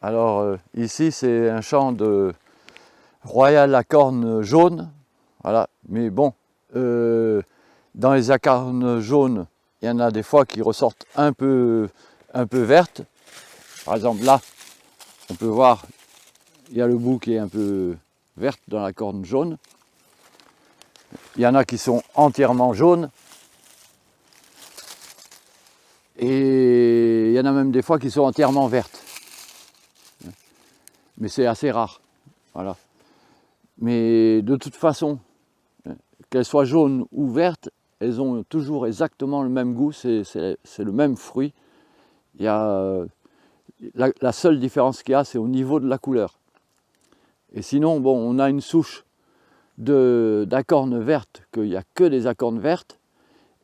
Alors ici c'est un champ de Royal Acorn jaune, voilà. Mais bon, dans les acornes jaunes, il y en a des fois qui ressortent un peu vertes. Par exemple là, on peut voir, il y a le bout qui est un peu verte dans la corne jaune. Il y en a qui sont entièrement jaunes. Et il y en a même des fois qui sont entièrement vertes. Mais c'est assez rare. Voilà. Mais de toute façon, qu'elles soient jaunes ou vertes, elles ont toujours exactement le même goût, c'est le même fruit. Il y a, la seule différence qu'il y a, c'est au niveau de la couleur. Et sinon, bon, on a une souche d'acornes vertes, qu'il n'y a que des acornes vertes.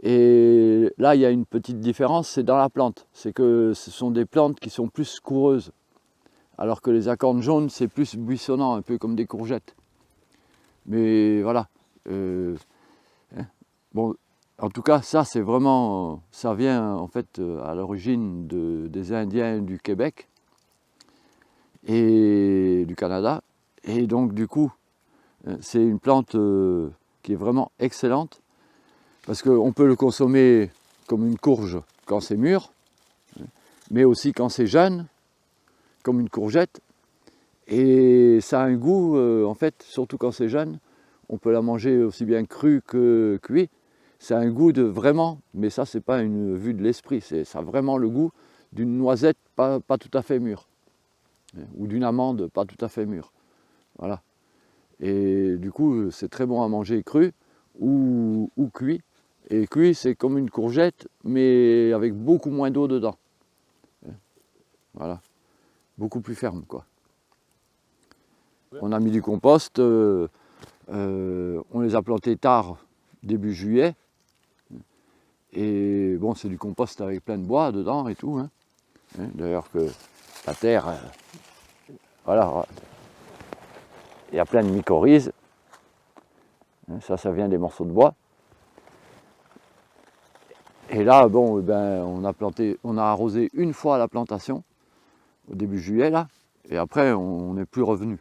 Et là, il y a une petite différence, c'est dans la plante. C'est que ce sont des plantes qui sont plus coureuses. Alors que les acornes jaunes, c'est plus buissonnant, un peu comme des courgettes. Mais voilà. Bon, en tout cas, ça, c'est vraiment... Ça vient, en fait, à l'origine des Indiens du Québec et du Canada. Et donc, du coup, c'est une plante qui est vraiment excellente. Parce qu'on peut le consommer comme une courge quand c'est mûr, mais aussi quand c'est jeune, comme une courgette. Et ça a un goût, en fait, surtout quand c'est jeune, on peut la manger aussi bien crue que cuite. Ça a un goût de vraiment, mais ça c'est pas une vue de l'esprit, ça a vraiment le goût d'une noisette pas tout à fait mûre, ou d'une amande pas tout à fait mûre. Voilà. Et du coup, c'est très bon à manger cru ou cuit. Et cuit, c'est comme une courgette, mais avec beaucoup moins d'eau dedans. Voilà. Beaucoup plus ferme, quoi. Ouais. On a mis du compost, on les a plantés tard, début juillet. Et bon, c'est du compost avec plein de bois dedans et tout. Hein. D'ailleurs que la terre, voilà, il y a plein de mycorhizes. Ça vient des morceaux de bois. Et là, bon, ben, on a arrosé une fois la plantation, au début juillet, là, et après, on n'est plus revenu.